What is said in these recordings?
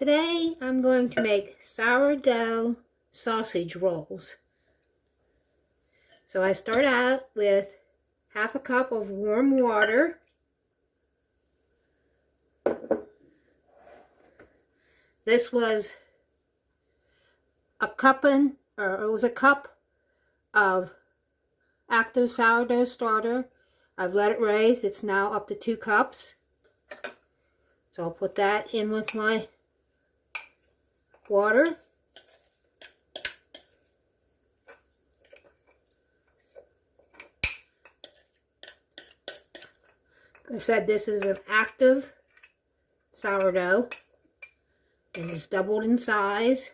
Today I'm going to make sourdough sausage rolls. So I start out with half a cup of warm water. This was a cup of active sourdough starter. I've let it raise. It's now up to 2 cups. So I'll put that in with my water. Like I said, this is an active sourdough and it's doubled in size.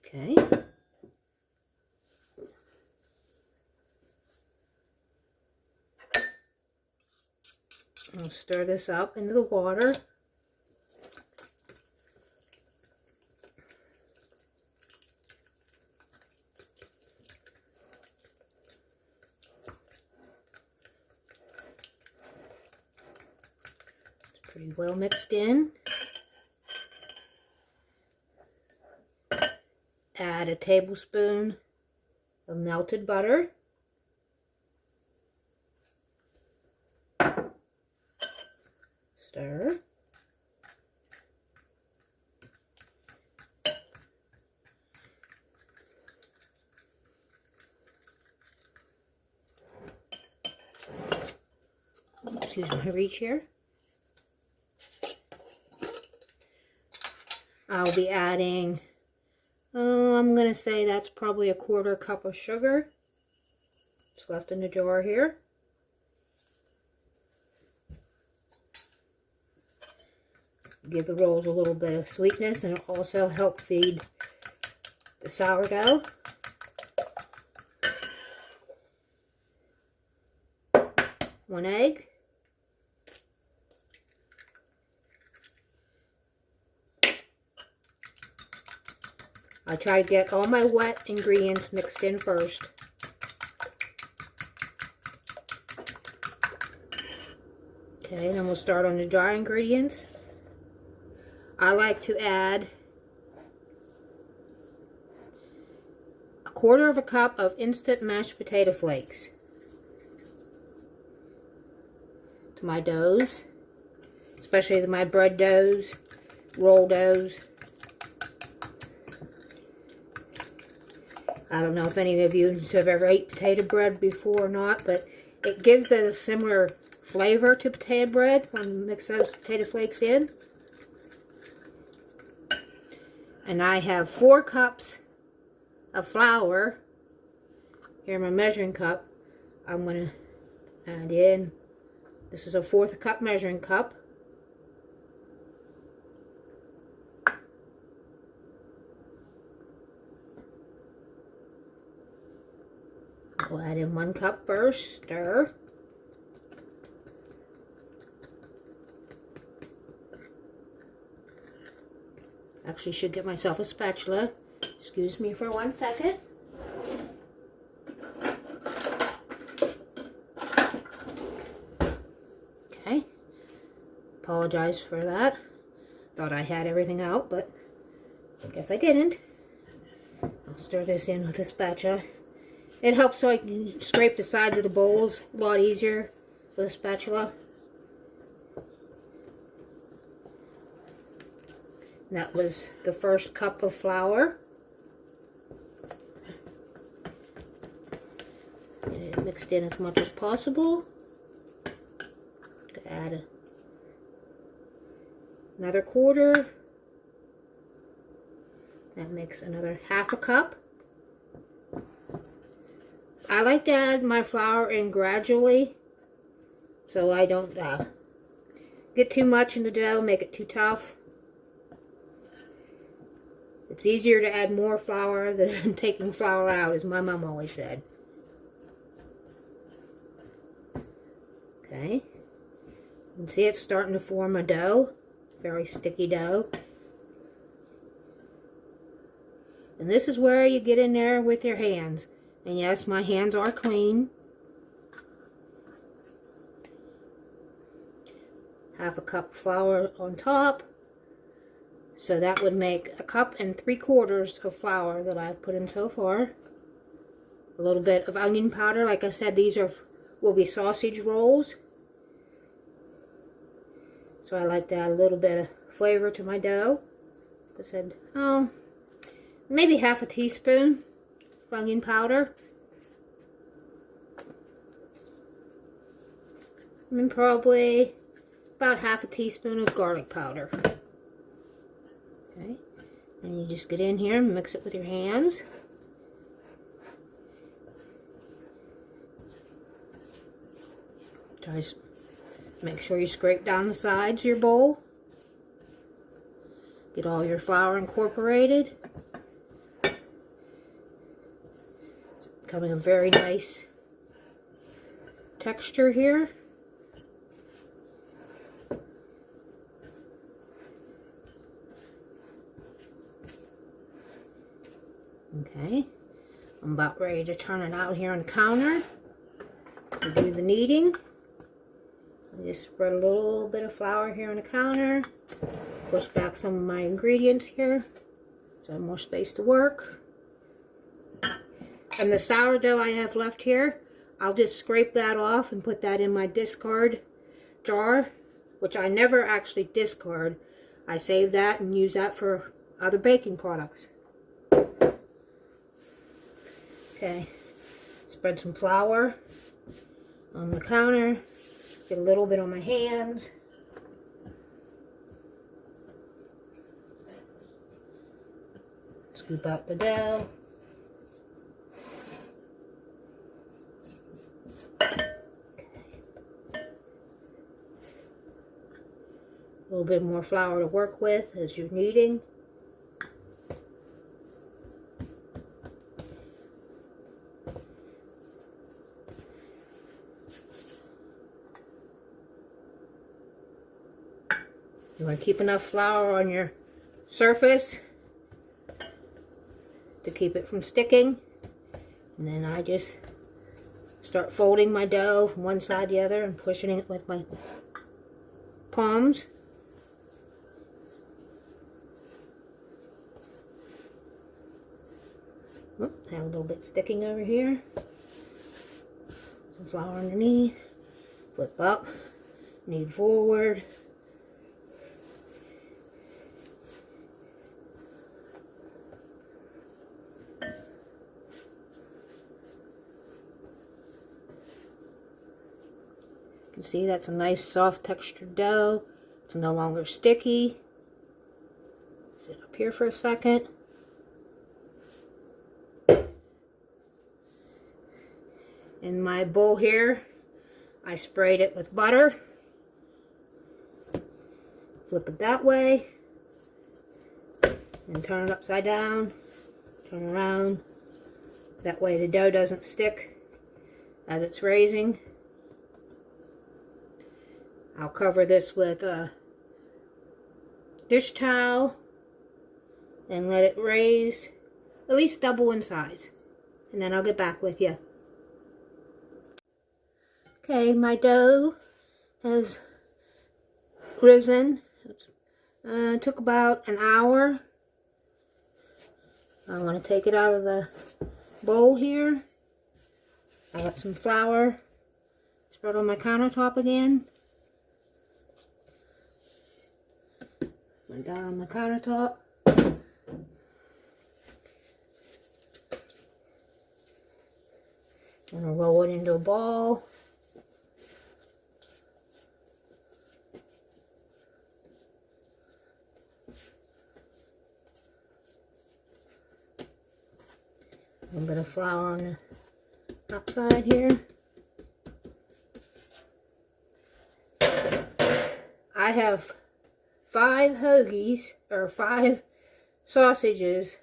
Okay. I'll stir this up into the water. It's pretty well mixed in. Add a tablespoon of melted butter. Stir. Excuse my reach here. I'll be adding, I'm going to say that's probably a 1/4 cup of sugar. It's left in the jar here. Give the rolls a little bit of sweetness and it'll also help feed the sourdough. One egg. I try to get all my wet ingredients mixed in first. Okay, then we'll start on the dry ingredients. I like to add 1/4 cup of instant mashed potato flakes to my doughs, especially my bread doughs, roll doughs. I don't know if any of you have ever ate potato bread before or not, but it gives a similar flavor to potato bread when you mix those potato flakes in. And I have 4 cups of flour. Here in my measuring cup. I'm going to add in, this is a 1/4 cup measuring cup. I'll add in 1 cup first, stir. Actually should get myself a spatula. Excuse me for 1 second. Okay. Apologize for that. Thought I had everything out, but I guess I didn't. I'll stir this in with a spatula. It helps so I can scrape the sides of the bowls a lot easier with a spatula. And that was the 1st cup of flour. Get it mixed in as much as possible. Add another 1/4. That makes another 1/2 cup. I like to add my flour in gradually so I don't get too much in the dough, make it too tough. It's easier to add more flour than taking flour out, as my mom always said. Okay. You can see it's starting to form a dough. Very sticky dough. And this is where you get in there with your hands. And yes, my hands are clean. half a cup of flour on top. So that would make 1 3/4 cups of flour that I've put in so far. A little bit of onion powder. Like I said, these will be sausage rolls. So I like to add a little bit of flavor to my dough. Like I said, maybe half a teaspoon of onion powder. And probably about half a teaspoon of garlic powder. Okay. Then you just get in here and mix it with your hands. Make sure you scrape down the sides of your bowl. Get all your flour incorporated. It's becoming a very nice texture here. Okay, I'm about ready to turn it out here on the counter to do the kneading. I just spread a little bit of flour here on the counter, push back some of my ingredients here so I have more space to work. And the sourdough I have left here, I'll just scrape that off and put that in my discard jar, which I never actually discard. I save that and use that for other baking products. Okay, spread some flour on the counter, get a little bit on my hands. Scoop out the dough. A little bit more flour to work with as you're kneading. You want to keep enough flour on your surface to keep it from sticking. And then I just start folding my dough from one side to the other and pushing it with my palms. Oh, have a little bit sticking over here. Some flour underneath. Flip up. Knead forward. You can see that's a nice soft textured dough. It's no longer sticky. Sit up here for a second. In my bowl here, I sprayed it with butter. Flip it that way. And turn it upside down. Turn around. That way the dough doesn't stick as it's raising. I'll cover this with a dish towel and let it raise at least double in size. And then I'll get back with you. Okay, my dough has risen. It took about an hour. I want to take it out of the bowl here. I got some flour spread on my countertop again. Went down on the countertop. I'm gonna roll it into a ball. A little bit of flour on the outside here. I have 5 hoagies, or 5 sausages,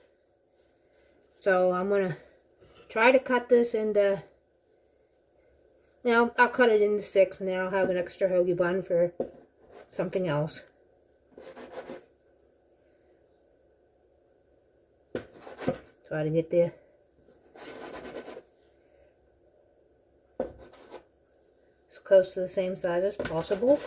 so I'm gonna try to cut this into, now I'll cut it into 6 and then I'll have an extra hoagie bun for something else. Try to get the as close to the same size as possible.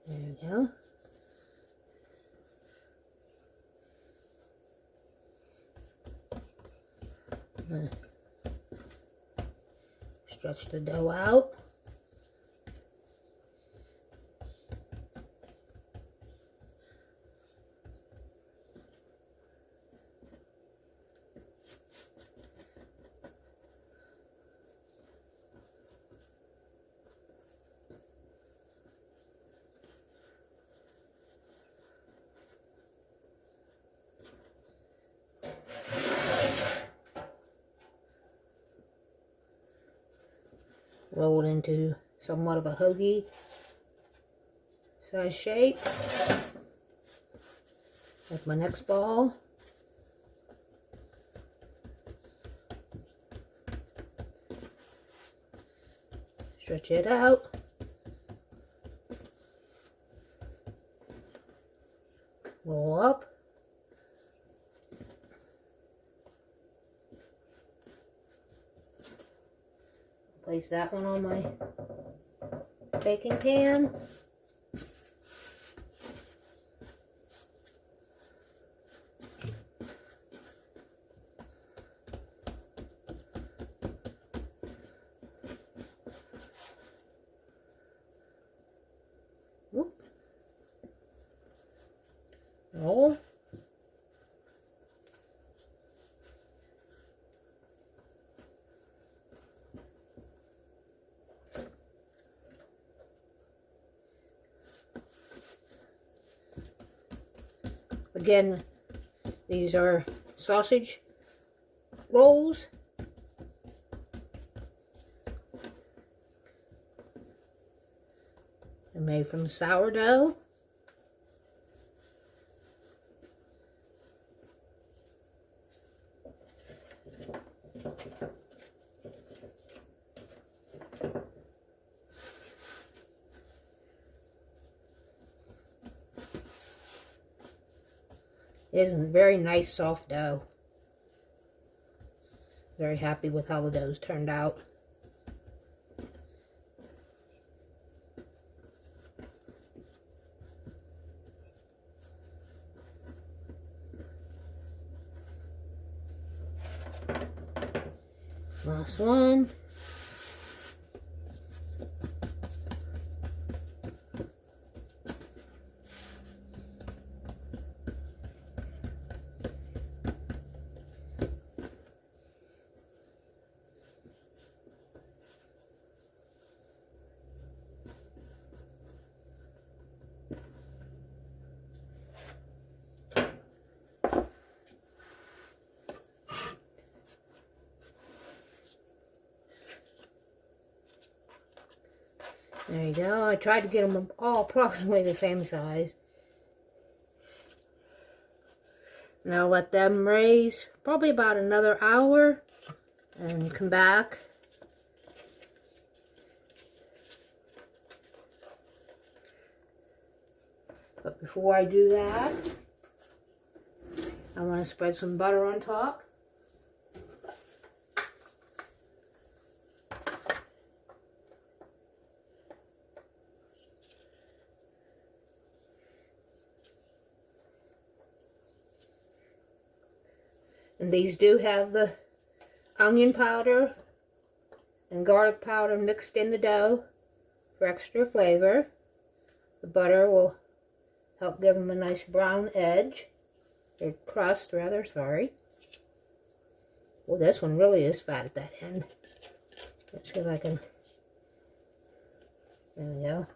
There we go. Stretch the dough out. Roll it into somewhat of a hoagie size shape. Like my next ball. Stretch it out. Roll up. Place that one on my baking pan. Whoop. Roll. Again, these are sausage rolls. They're made from sourdough. It is a very nice soft dough. Very happy with how the dough's turned out. Last one. There you go. I tried to get them all approximately the same size. Now let them raise probably about another hour and come back. But before I do that, I want to spread some butter on top. And these do have the onion powder and garlic powder mixed in the dough for extra flavor. The butter will help give them a nice brown edge. Or crust, rather, sorry. Well, this one really is fat at that end. Let's see if I can... There we go.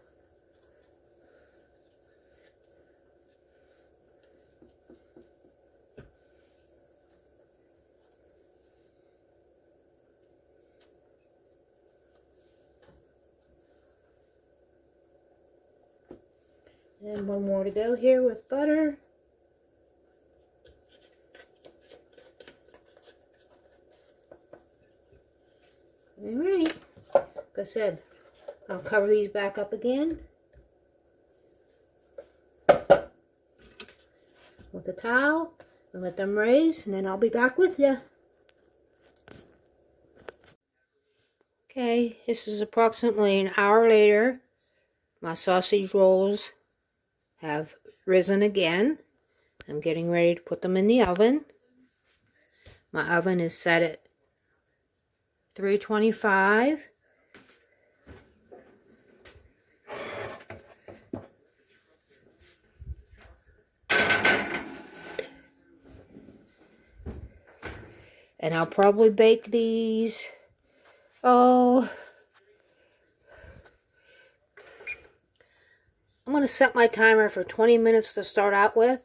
And one more to go here with butter. Alright, like I said, I'll cover these back up again with a towel and let them raise, and then I'll be back with you. Okay, this is approximately an hour later. My sausage rolls have risen again. I'm getting ready to put them in the oven. My oven is set at 325. And I'll probably bake these, I'm going to set my timer for 20 minutes to start out with.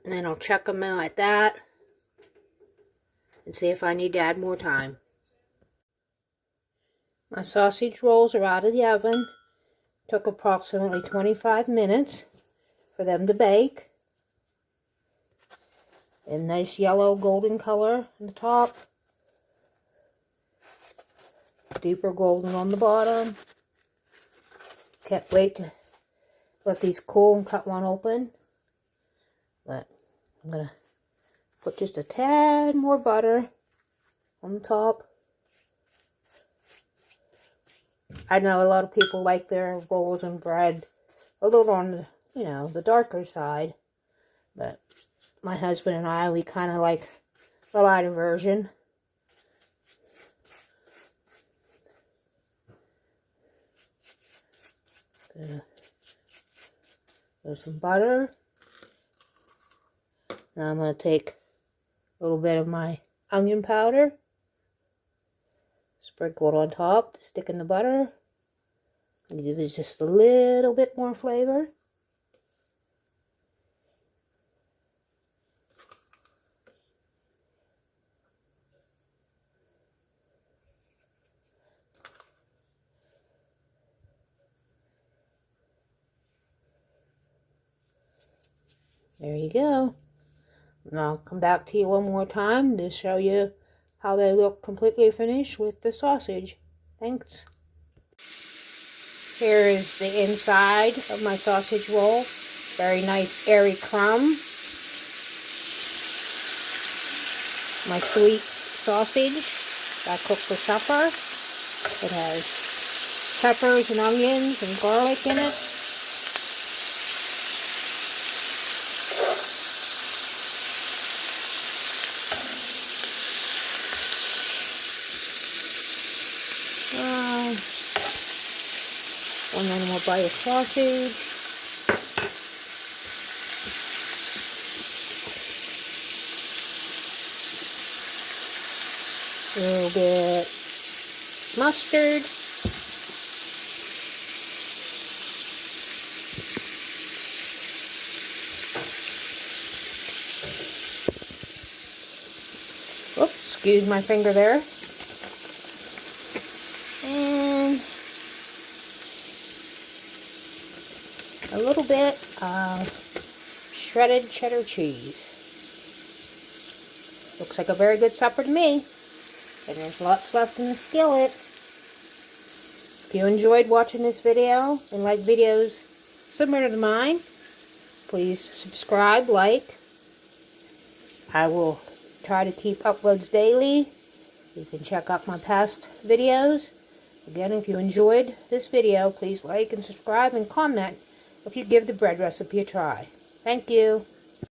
And then I'll check them out at that and see if I need to add more time. My sausage rolls are out of the oven. Took approximately 25 minutes for them to bake. A nice yellow golden color on the top. Deeper golden on the bottom. Can't wait to let these cool and cut one open. But I'm going to put just a tad more butter on the top. I know a lot of people like their rolls and bread a little on the, the darker side. But my husband and I, we kind of like the lighter version. There's some butter. Now I'm going to take a little bit of my onion powder. Sprinkle it on top to stick in the butter. And give it just a little bit more flavor. There you go. And I'll come back to you one more time to show you how they look completely finished with the sausage. Thanks. Here is the inside of my sausage roll. Very nice airy crumb. My sweet sausage that I cooked for supper. It has peppers and onions and garlic in it. One more bite of sausage. A little bit mustard. Oops, excuse my finger there. And a little bit of shredded cheddar cheese. Looks like a very good supper to me. And there's lots left in the skillet. If you enjoyed watching this video and like videos similar to mine, please subscribe, like. I will try to keep uploads daily. You can check out my past videos. Again, if you enjoyed this video, please like and subscribe and comment if you'd give the bread recipe a try. Thank you.